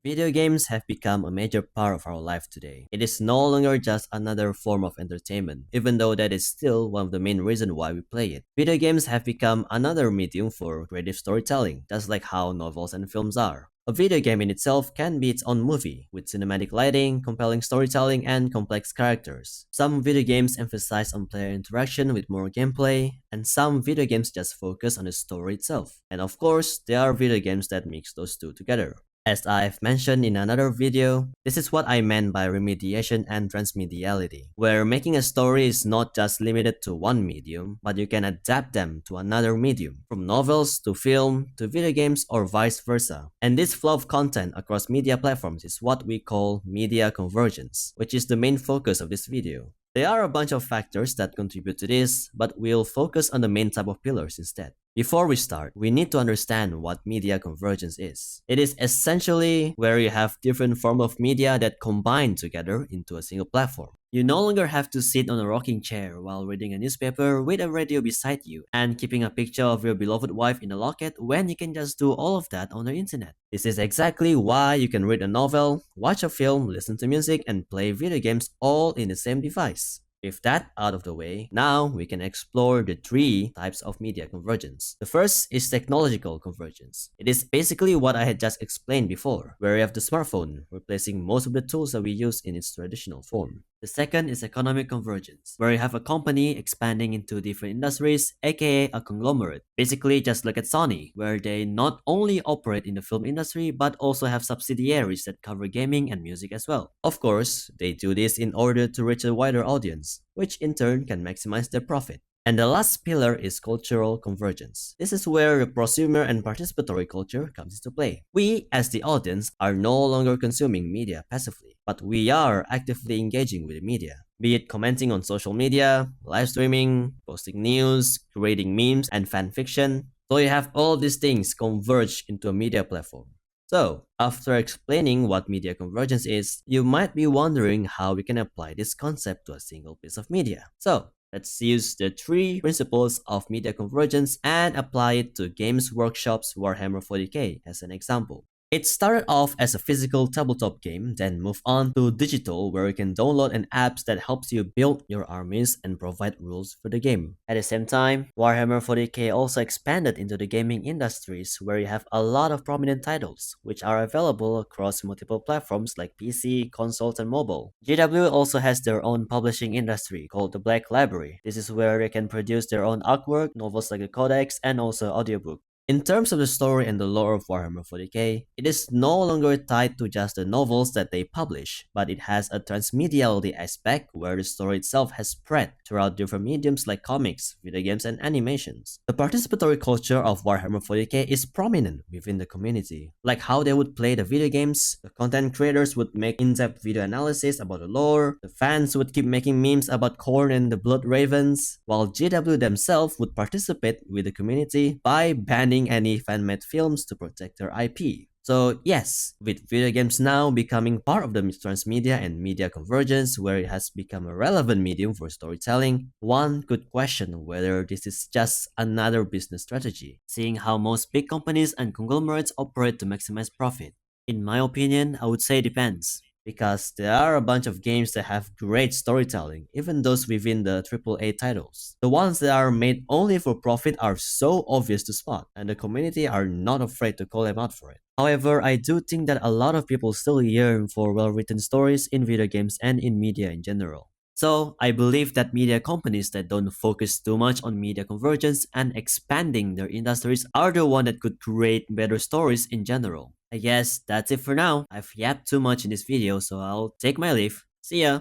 Video games have become a major part of our life today. It is no longer just another form of entertainment, even though that is still one of the main reasons why we play it. Video games have become another medium for creative storytelling, just like how novels and films are. A video game in itself can be its own movie, with cinematic lighting, compelling storytelling, and complex characters. Some video games emphasize on player interaction with more gameplay, and some video games just focus on the story itself. And of course, there are video games that mix those two together. As I've mentioned in another video, this is what I meant by remediation and transmediality, where making a story is not just limited to one medium, but you can adapt them to another medium, from novels to film to video games or vice versa. And this flow of content across media platforms is what we call media convergence, which is the main focus of this video. There are a bunch of factors that contribute to this, but we'll focus on the main type of pillars instead. Before we start, we need to understand what media convergence is. It is essentially where you have different forms of media that combine together into a single platform. You no longer have to sit on a rocking chair while reading a newspaper with a radio beside you and keeping a picture of your beloved wife in a locket when you can just do all of that on the internet. This is exactly why you can read a novel, watch a film, listen to music, and play video games all in the same device. With that out of the way, now we can explore the three types of media convergence. The first is technological convergence. It is basically what I had just explained before, where you have the smartphone replacing most of the tools that we use in its traditional form. The second is economic convergence, where you have a company expanding into different industries, aka a conglomerate. Basically, just look at Sony, where they not only operate in the film industry, but also have subsidiaries that cover gaming and music as well. Of course, they do this in order to reach a wider audience, which in turn can maximize their profit. And the last pillar is cultural convergence. This is where the prosumer and participatory culture comes into play. We, as the audience, are no longer consuming media passively, but we are actively engaging with the media, be it commenting on social media, live streaming, posting news, creating memes, and fan fiction. So you have all these things converge into a media platform. So, after explaining what media convergence is, you might be wondering how we can apply this concept to a single piece of media. So, let's use the three principles of media convergence and apply it to Games Workshop's Warhammer 40k as an example. It started off as a physical tabletop game, then moved on to digital, where you can download an app that helps you build your armies and provide rules for the game. At the same time, Warhammer 40k also expanded into the gaming industries, where you have a lot of prominent titles, which are available across multiple platforms like PC, consoles, and mobile. GW also has their own publishing industry called the Black Library. This is where they can produce their own artwork, novels like the Codex, and also audiobook. In terms of the story and the lore of Warhammer 40k, it is no longer tied to just the novels that they publish, but it has a transmediality aspect where the story itself has spread throughout different mediums like comics, video games, and animations. The participatory culture of Warhammer 40k is prominent within the community, like how they would play the video games, the content creators would make in-depth video analysis about the lore, the fans would keep making memes about Khorne and the Blood Ravens, while GW themselves would participate with the community by banning any fan-made films to protect their IP. So yes, with video games now becoming part of the transmedia and media convergence where it has become a relevant medium for storytelling, one could question whether this is just another business strategy, seeing how most big companies and conglomerates operate to maximize profit. In my opinion, I would say it depends, because there are a bunch of games that have great storytelling, even those within the AAA titles. The ones that are made only for profit are so obvious to spot, and the community are not afraid to call them out for it. However, I do think that a lot of people still yearn for well-written stories in video games and in media in general. So, I believe that media companies that don't focus too much on media convergence and expanding their industries are the ones that could create better stories in general. I guess that's it for now. I've yapped too much in this video, so I'll take my leave. See ya!